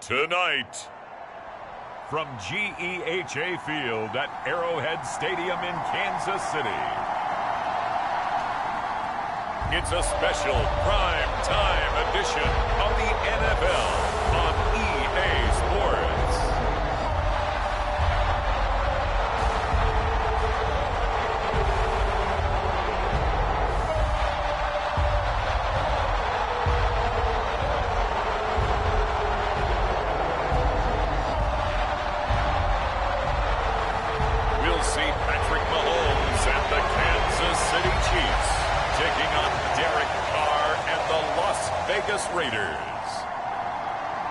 Tonight, from GEHA Field at Arrowhead Stadium in Kansas City, it's a special prime time edition of the NFL on EA Sports. We'll see Patrick Mahomes and the Kansas City Chiefs taking on Derek Carr and the Las Vegas Raiders.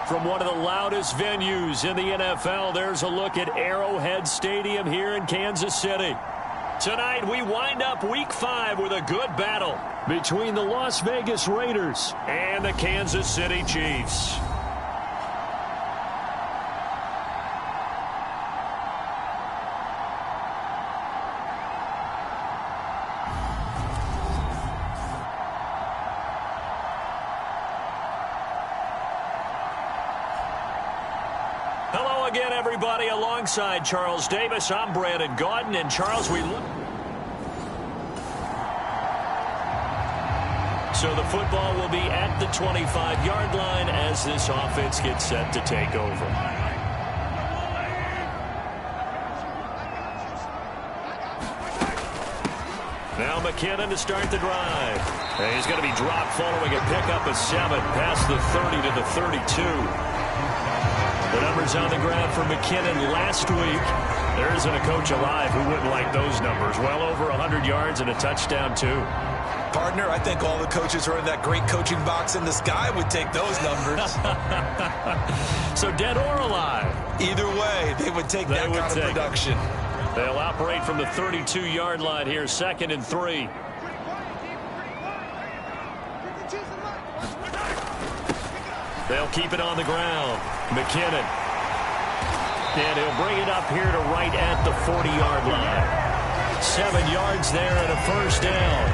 From one of the loudest venues in the NFL, there's a look at Arrowhead Stadium here in Kansas City. Tonight, we wind up Week 5 with a good battle between the Las Vegas Raiders and the Kansas City Chiefs. Hello again, everybody. Alongside Charles Davis, I'm Brandon Gaudin. And Charles, we look. So the football will be at the 25-yard line as this offense gets set to take over. Now McKinnon to start the drive. And he's going to be dropped following a pickup of 7 past the 30 to the 32. The numbers on the ground for McKinnon last week. There isn't a coach alive who wouldn't like those numbers. Well over 100 yards and a touchdown, too. Partner, I think all the coaches who are in that great coaching box in the sky would take those numbers. So dead or alive? Either way, they would take that kind of production. They'll operate from the 32-yard line here, 2nd and 3. They'll keep it on the ground. McKinnon. And he'll bring it up here to right at the 40-yard line. 7 yards there and a first down.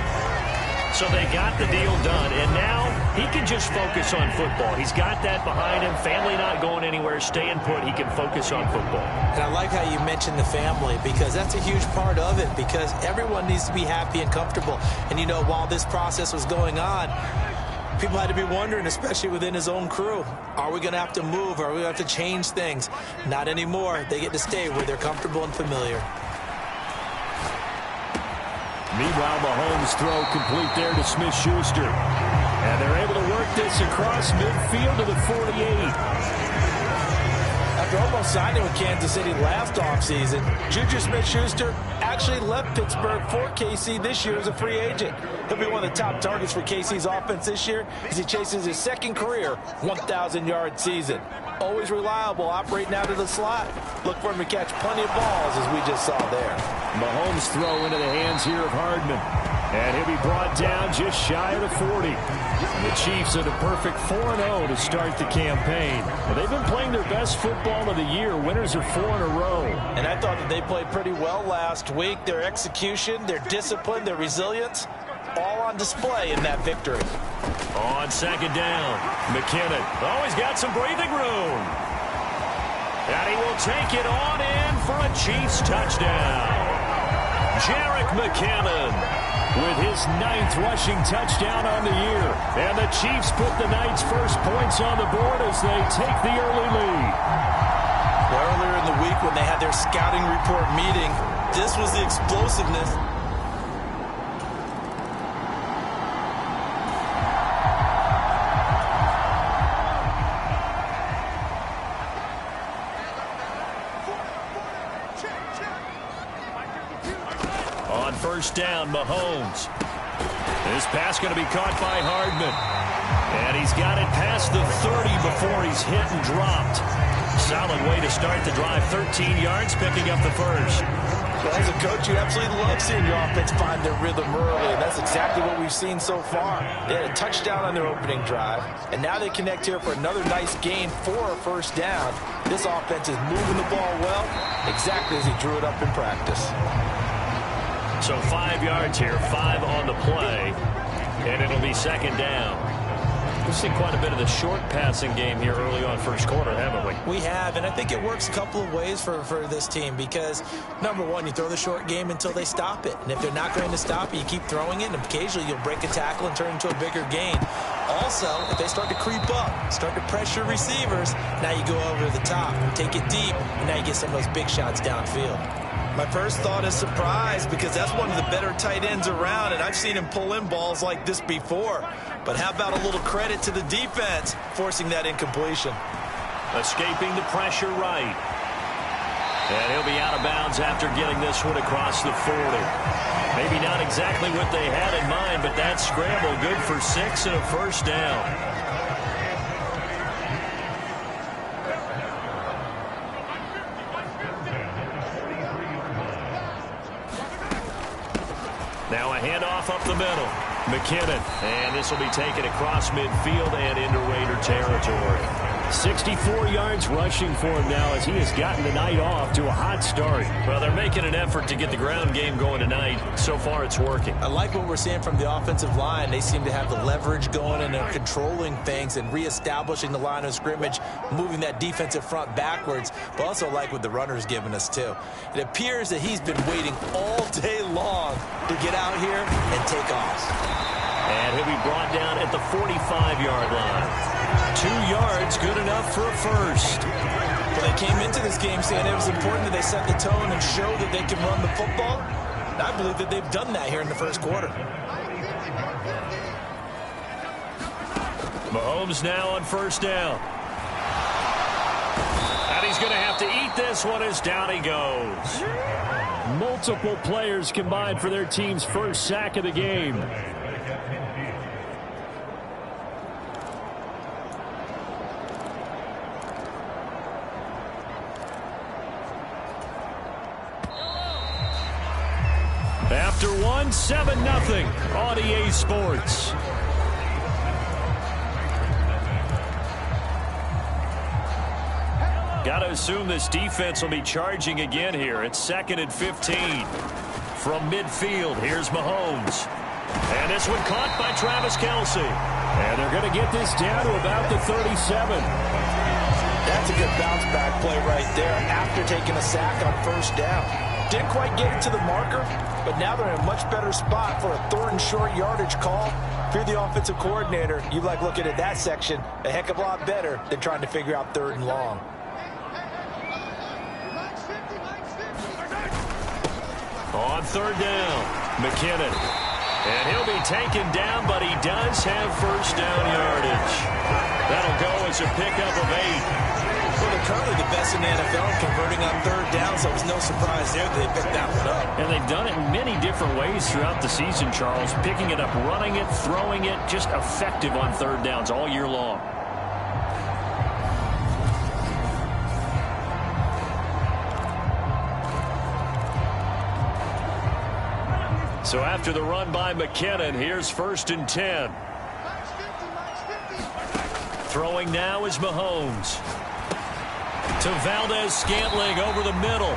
So they got the deal done, and now he can just focus on football. He's got that behind him. Family not going anywhere, staying put. He can focus on football. And I like how you mentioned the family, because that's a huge part of it, because everyone needs to be happy and comfortable. And, you know, while this process was going on, people had to be wondering, especially within his own crew, are we going to have to move? Are we going to have to change things? Not anymore. They get to stay where they're comfortable and familiar. Meanwhile, Mahomes' throw complete there to Smith-Schuster. And they're able to work this across midfield to the 48. After almost signing with Kansas City last offseason, Juju Smith-Schuster actually left Pittsburgh for KC this year as a free agent. He'll be one of the top targets for KC's offense this year as he chases his second career 1,000-yard season. Always reliable, operating out of the slot. Look for him to catch plenty of balls, as we just saw there. Mahomes' throw into the hands here of Hardman. And he'll be brought down just shy of the 40. And the Chiefs are the perfect 4-0 to start the campaign. Well, they've been playing their best football of the year. Winners are 4 in a row. And I thought that they played pretty well last week. Their execution, their discipline, their resilience, all on display in that victory. On second down, McKinnon. Oh, he's got some breathing room. And he will take it on in for a Chiefs touchdown. Jerick McKinnon with his 9th rushing touchdown on the year. And the Chiefs put the night's first points on the board as they take the early lead. Well, earlier in the week when they had their scouting report meeting, this was the explosiveness. On first down, Mahomes. This pass going to be caught by Hardman. And he's got it past the 30 before he's hit and dropped. Solid way to start the drive. 13 yards, picking up the first. Well, as a coach, you absolutely love seeing your offense find their rhythm early, and that's exactly what we've seen so far. They had a touchdown on their opening drive, and now they connect here for another nice gain for a first down. This offense is moving the ball well, exactly as he drew it up in practice. So 5 yards here, 5 on the play, and it'll be second down. We've seen quite a bit of the short passing game here early on first quarter, haven't we? We have, and I think it works a couple of ways for this team because, number one, you throw the short game until they stop it. And if they're not going to stop it, you keep throwing it, and occasionally you'll break a tackle and turn it into a bigger gain. Also, if they start to creep up, start to pressure receivers, now you go over the top, take it deep, and now you get some of those big shots downfield. My first thought is surprise because that's one of the better tight ends around, and I've seen him pull in balls like this before. But how about a little credit to the defense forcing that incompletion? Escaping the pressure right. And he'll be out of bounds after getting this one across the 40. Maybe not exactly what they had in mind, but that scramble good for 6 and a first down. Now a handoff up the middle. McKinnon, and this will be taken across midfield and into Raider territory. 64 yards rushing for him now as he has gotten the night off to a hot start. Well, they're making an effort to get the ground game going tonight. So far, it's working. I like what we're seeing from the offensive line. They seem to have the leverage going, and they're controlling things and reestablishing the line of scrimmage, moving that defensive front backwards, but also like what the runner's giving us, too. It appears that he's been waiting all day long to get out here and take off. And he'll be brought down at the 45-yard line. 2 yards, good enough for a first. Well, they came into this game saying it was important that they set the tone and show that they can run the football. And I believe that they've done that here in the first quarter. Mahomes now on first down. And he's going to have to eat this one as down he goes. Multiple players combined for their team's first sack of the game. After one, 7-0 on EA Sports. Got to assume this defense will be charging again here. It's 2nd and 15. From midfield, here's Mahomes. And this one caught by Travis Kelce. And they're going to get this down to about the 37. That's a good bounce back play right there after taking a sack on first down. Didn't quite get it to the marker, but now they're in a much better spot for a 3rd and short yardage call. If you're the offensive coordinator, you like looking at that section a heck of a lot better than trying to figure out 3rd and long. On 3rd down, McKinnon. And he'll be taken down, but he does have first down yardage. That'll go as a pickup of 8. Well, they're currently the best in the NFL converting on 3rd down, so it was no surprise there that they picked that one up. And they've done it in many different ways throughout the season, Charles. Picking it up, running it, throwing it, just effective on 3rd downs all year long. So after the run by McKinnon, here's 1st and 10. Throwing now is Mahomes. To Valdez-Scantling over the middle.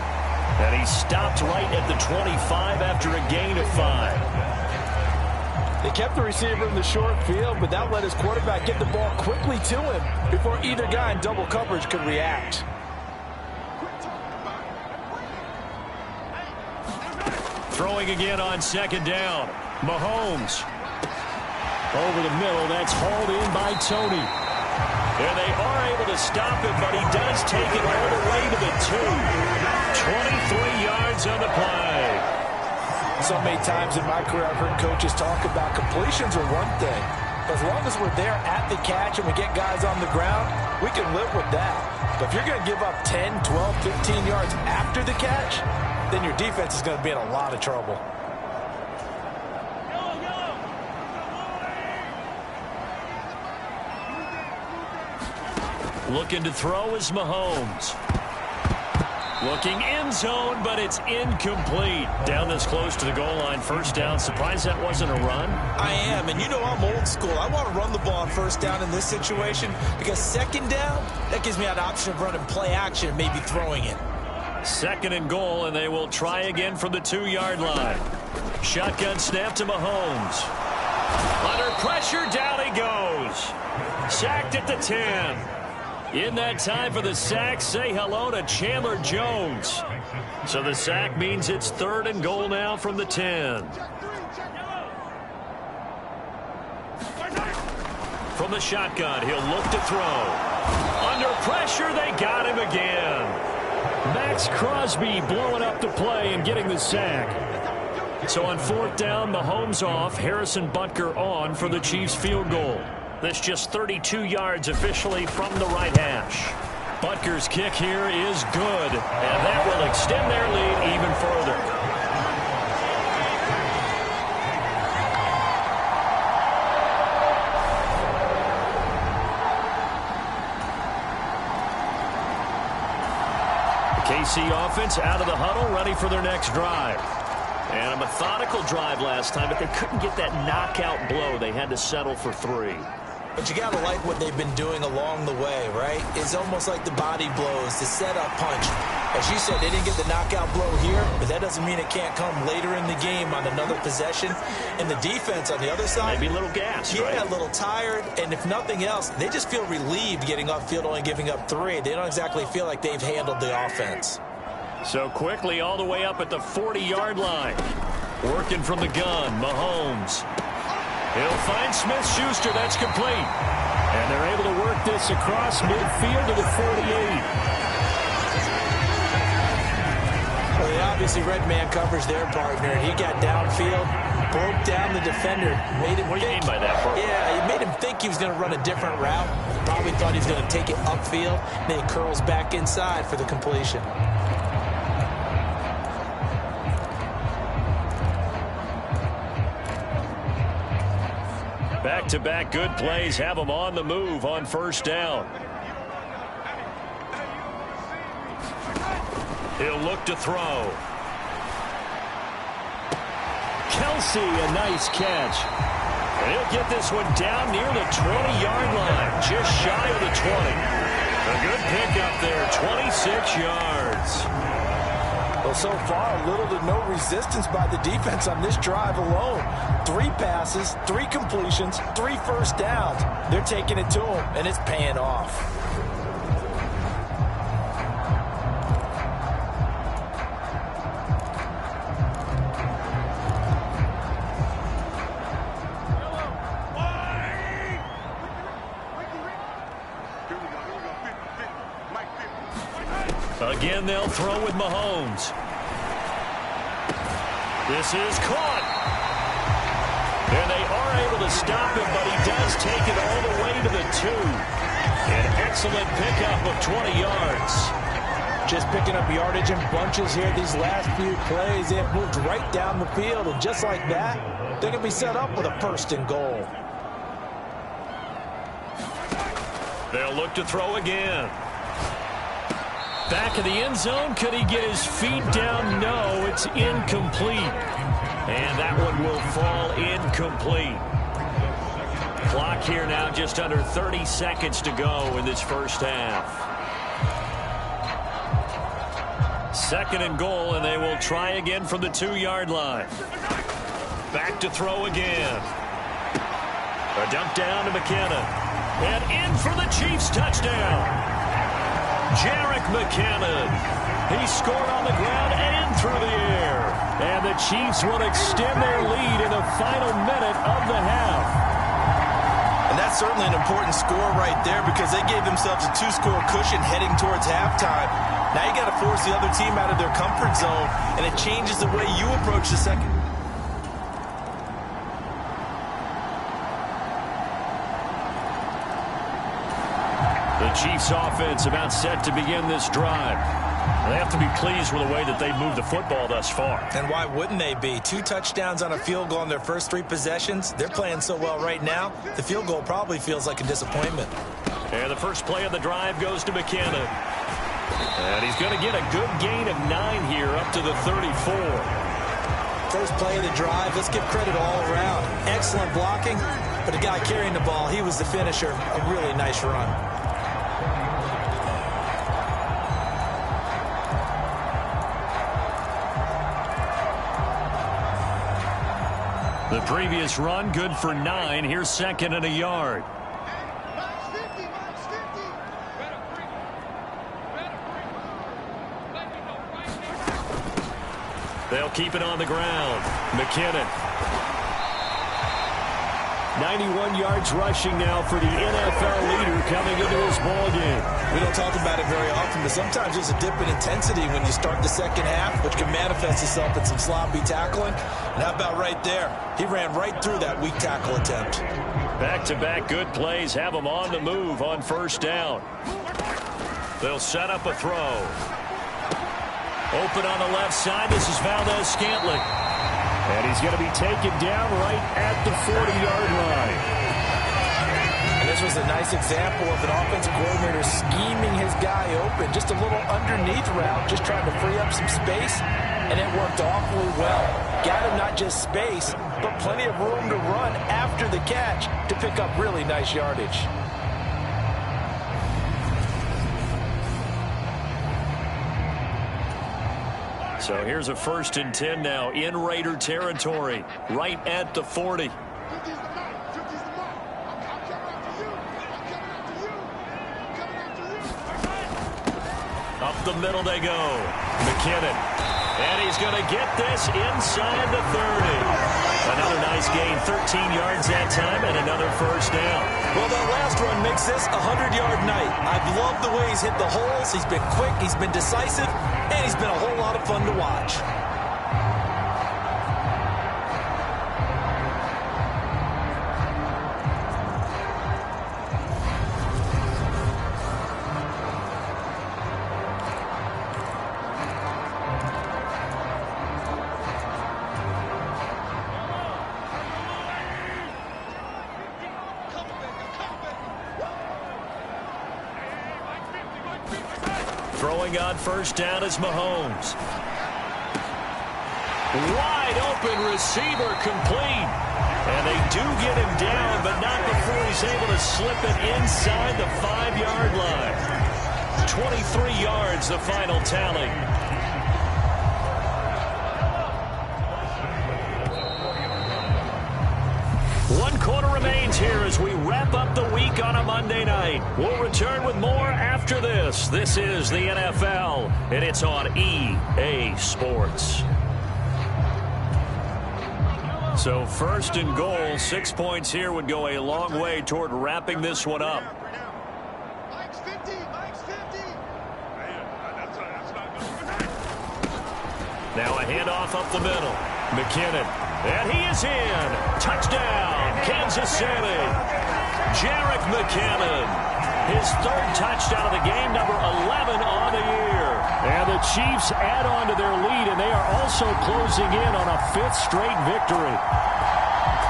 And he stopped right at the 25 after a gain of 5. They kept the receiver in the short field, but that let his quarterback get the ball quickly to him before either guy in double coverage could react. Throwing again on 2nd down. Mahomes. Over the middle, that's hauled in by Tony. And they are able to stop him, but he does take it all the way to the 2. 23 yards on the play. So many times in my career I've heard coaches talk about completions are one thing. But as long as we're there at the catch and we get guys on the ground, we can live with that. But if you're going to give up 10, 12, 15 yards after the catch, then your defense is going to be in a lot of trouble. Looking to throw is Mahomes. Looking end zone, but it's incomplete. Down this close to the goal line, first down. Surprised that wasn't a run? I am, and you know I'm old school. I want to run the ball on first down in this situation because 2nd down, that gives me an option of running play action and maybe throwing it. 2nd and goal, and they will try again from the 2-yard line. Shotgun snap to Mahomes. Under pressure, down he goes. Sacked at the 10. In that time for the sack, say hello to Chandler Jones. So the sack means it's 3rd and goal now from the 10. From the shotgun, he'll look to throw. Under pressure, they got him again. Max Crosby blowing up the play and getting the sack. So on 4th down, Mahomes off, Harrison Butker on for the Chiefs field goal. This just 32 yards officially from the right hash. Butker's kick here is good, and that will extend their lead even further. The KC offense out of the huddle, ready for their next drive. And a methodical drive last time, but they couldn't get that knockout blow. They had to settle for 3. But you got to like what they've been doing along the way, right? It's almost like the body blows, the setup punch. As you said, they didn't get the knockout blow here, but that doesn't mean it can't come later in the game on another possession. And the defense on the other side, maybe a little gassed, yeah, right? A little tired. And if nothing else, they just feel relieved getting upfield, only giving up 3. They don't exactly feel like they've handled the offense. So quickly all the way up at the 40-yard line. Working from the gun, Mahomes. He'll find Smith-Schuster. That's complete. And they're able to work this across midfield to the 48. Well, they obviously red man covers their partner. He got downfield, broke down the defender. Made him what do you mean by that, Bert? Yeah, he made him think he was going to run a different route. Probably thought he was going to take it upfield. Then he curls back inside for the completion. Back-to-back good plays have them on the move on 1st down. He'll look to throw. Kelsey, a nice catch. And he'll get this one down near the 20-yard line, just shy of the 20. A good pickup there, 26 yards. Well, so far, little to no resistance by the defense on this drive alone. 3 passes, 3 completions, 3 first downs. They're taking it to him, and it's paying off. Again, they'll throw with Mahomes. This is caught. And they are able to stop him, but he does take it all the way to the 2. An excellent pickup of 20 yards. Just picking up yardage in bunches here these last few plays. They have moved right down the field, and just like that, they're going to be set up with a 1st and goal. They'll look to throw again. Back of the end zone. Could he get his feet down? No, it's incomplete. And that one will fall incomplete. Clock here now just under 30 seconds to go in this first half. 2nd and goal, and they will try again from the 2-yard line. Back to throw again. A dump down to McKinnon. And in for the Chiefs touchdown. Jerick McKinnon. He scored on the ground and through the air. And the Chiefs will extend their lead in the final minute of the half. And that's certainly an important score right there because they gave themselves a 2-score cushion heading towards halftime. Now you got to force the other team out of their comfort zone, and it changes the way you approach the second. The Chiefs offense about set to begin this drive. They have to be pleased with the way that they've moved the football thus far. And why wouldn't they be? 2 touchdowns on a field goal in their first 3 possessions. They're playing so well right now, the field goal probably feels like a disappointment. And the first play of the drive goes to McKinnon. And he's going to get a good gain of 9 here up to the 34. First play of the drive, let's give credit all around. Excellent blocking, but the guy carrying the ball, he was the finisher. A really nice run. The previous run, good for 9. Here's 2nd and a yard. They'll keep it on the ground. McKinnon. 91 yards rushing now for the NFL leader coming into this ball game. We don't talk about it very often, but sometimes there's a dip in intensity when you start the second half, which can manifest itself in some sloppy tackling. And how about right there? He ran right through that weak tackle attempt. Back-to-back good plays have them on the move on first down. They'll set up a throw. Open on the left side. This is Valdez-Scantling. And he's going to be taken down right at the 40-yard line. And this was a nice example of an offensive coordinator scheming his guy open. Just a little underneath route, just trying to free up some space, and it worked awfully well. Got him not just space, but plenty of room to run after the catch to pick up really nice yardage. So here's a 1st and 10 now in Raider territory, right at the 40. Up the middle they go. McKinnon. And he's going to get this inside the 30. Another nice gain, 13 yards that time, and another first down. Well, that last run makes this a 100-yard night. I've loved the way he's hit the holes. He's been quick, he's been decisive, and he's been a whole lot of fun to watch. Throwing on first down is Mahomes. Wide open receiver complete. And they do get him down, but not before he's able to slip it inside the 5-yard line. 23 yards, the final tally. One quarter remains here as we wrap up the week on a Monday night. We'll return with more after this. This is the NFL, and it's on EA Sports. So 1st and goal, 6 points here would go a long way toward wrapping this one up. Now a handoff up the middle. McKinnon. And he is in. Touchdown, Kansas City. Jerick McKinnon. His 3rd touchdown of the game, number 11 on the year. And the Chiefs add on to their lead, and they are also closing in on a 5th straight victory.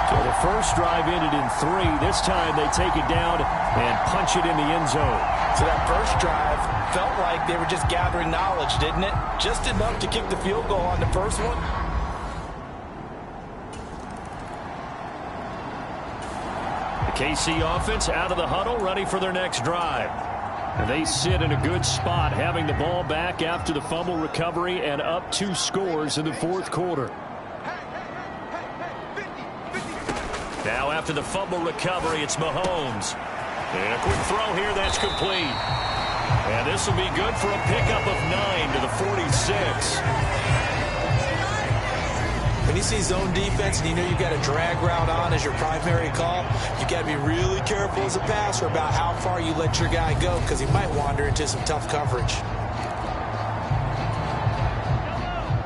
So the first drive ended in 3. This time they take it down and punch it in the end zone. So that first drive felt like they were just gathering knowledge, didn't it? Just enough to kick the field goal on the first one. KC offense out of the huddle, ready for their next drive. And they sit in a good spot, having the ball back after the fumble recovery and up 2 scores in the 4th quarter. Now after the fumble recovery, it's Mahomes. And a quick throw here that's complete. And this will be good for a pickup of 9 to the 46. When you see zone defense and you know you've got a drag route on as your primary call, you've got to be really careful as a passer about how far you let your guy go because he might wander into some tough coverage.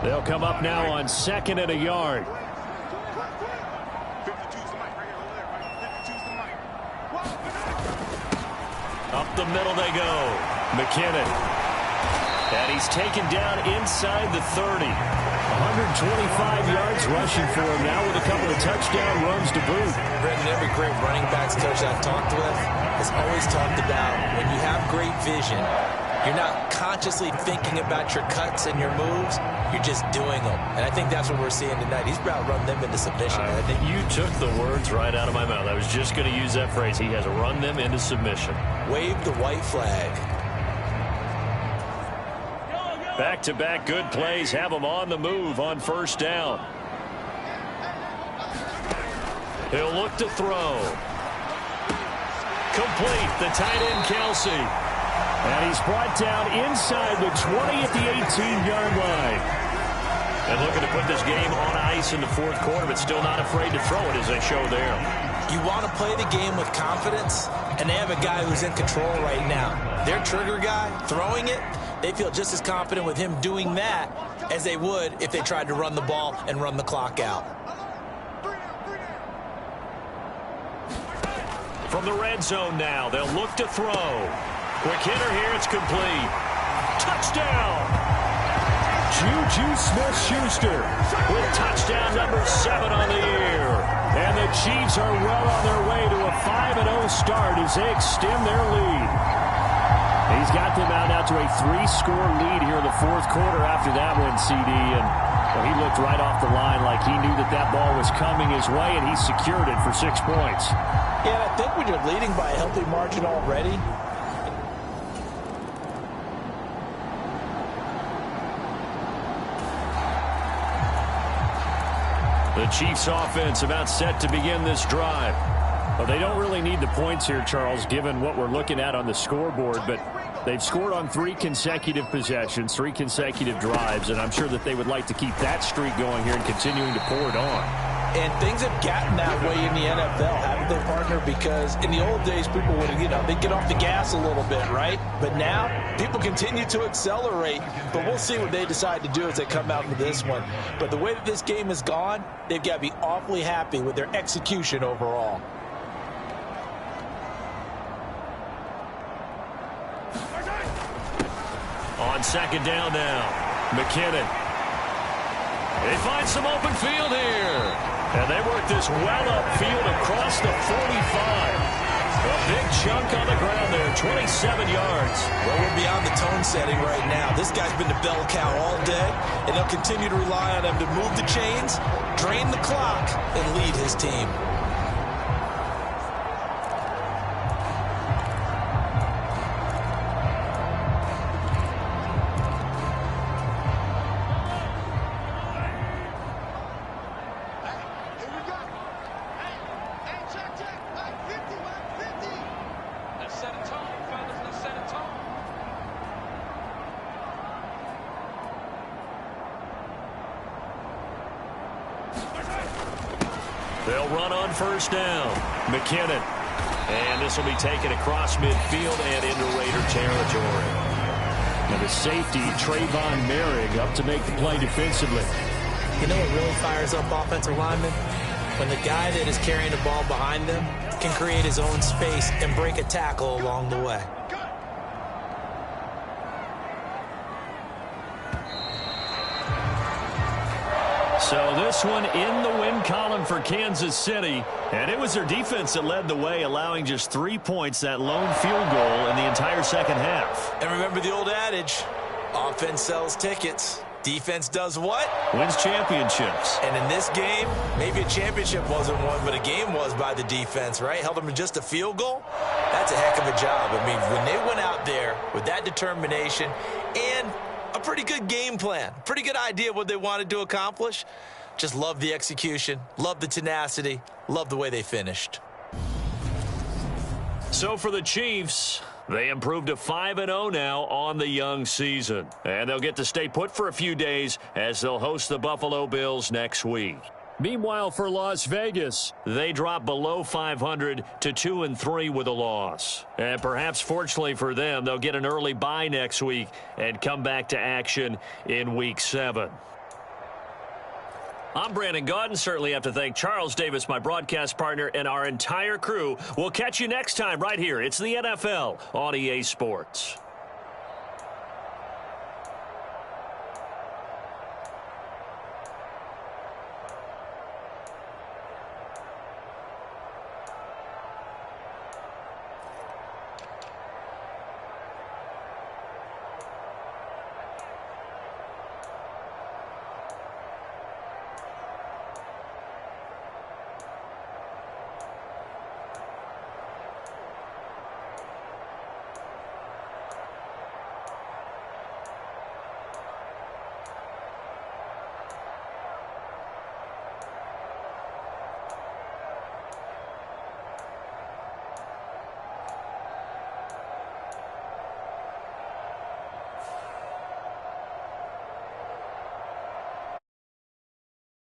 They'll come up now on 2nd and a yard. Up the middle they go. McKinnon. And he's taken down inside the 30. 125 yards rushing for him now with a couple of touchdown runs to boot. Brendan, every great running backs coach I've talked with has always talked about when you have great vision, you're not consciously thinking about your cuts and your moves, you're just doing them. And I think that's what we're seeing tonight. He's about to run them into submission. I think you took the words right out of my mouth. I was just going to use that phrase. He has run them into submission. Wave the white flag. Back-to-back good plays have him on the move on first down. He'll look to throw. Complete, the tight end Kelsey. And he's brought down inside the 20 at the 18-yard line. And looking to put this game on ice in the fourth quarter, but still not afraid to throw it, as they show there. You want to play the game with confidence, and they have a guy who's in control right now. Their trigger guy, throwing it, they feel just as confident with him doing that as they would if they tried to run the ball and run the clock out. From the red zone now, they'll look to throw. Quick hitter here, it's complete. Touchdown! Juju Smith-Schuster with touchdown number 7 on the year. And the Chiefs are well on their way to a 5-0 start as they extend their lead. He's got them out now to a 3-score lead here in the fourth quarter after that one, CD. And well, he looked right off the line like he knew that that ball was coming his way, and he secured it for 6 points. Yeah, and I think when you're leading by a healthy margin already, the Chiefs offense about set to begin this drive. Well, they don't really need the points here, Charles, given what we're looking at on the scoreboard, but they've scored on 3 consecutive possessions, 3 consecutive drives, and I'm sure that they would like to keep that streak going here and continuing to pour it on. And things have gotten that way in the NFL, haven't they, partner? Because in the old days, people would, they'd get off the gas a little bit, right? But now, people continue to accelerate. But we'll see what they decide to do as they come out into this one. But the way that this game has gone, they've got to be awfully happy with their execution overall. On second down now, McKinnon. They find some open field here. And they work this well upfield across the 45. A big chunk on the ground there, 27 yards. Well, we're beyond the tone setting right now. This guy's been the bell cow all day, and they'll continue to rely on him to move the chains, drain the clock, and lead his team. They'll run on first down. McKinnon. And this will be taken across midfield and into Raider territory. And the safety, Trayvon Merrick, up to make the play defensively. You know what really fires up offensive linemen? When the guy that is carrying the ball behind them can create his own space and break a tackle along the way. So this one in the win column for Kansas City. And it was their defense that led the way, allowing just 3 points, that lone field goal in the entire second half. And remember the old adage, offense sells tickets. Defense does what? Wins championships. And in this game, maybe a championship wasn't won, but a game was by the defense, right? Held them to just a field goal. That's a heck of a job. I mean, when they went out there with that determination and a pretty good game plan, pretty good idea of what they wanted to accomplish, just love the execution, love the tenacity, love the way they finished. So for the Chiefs, they improved to 5-0 now on the young season. And they'll get to stay put for a few days as they'll host the Buffalo Bills next week. Meanwhile, for Las Vegas, they drop below 500 to 2-3 with a loss. And perhaps fortunately for them, they'll get an early bye next week and come back to action in Week 7. I'm Brandon Gaudin. Certainly have to thank Charles Davis, my broadcast partner, and our entire crew. We'll catch you next time right here. It's the NFL on EA Sports.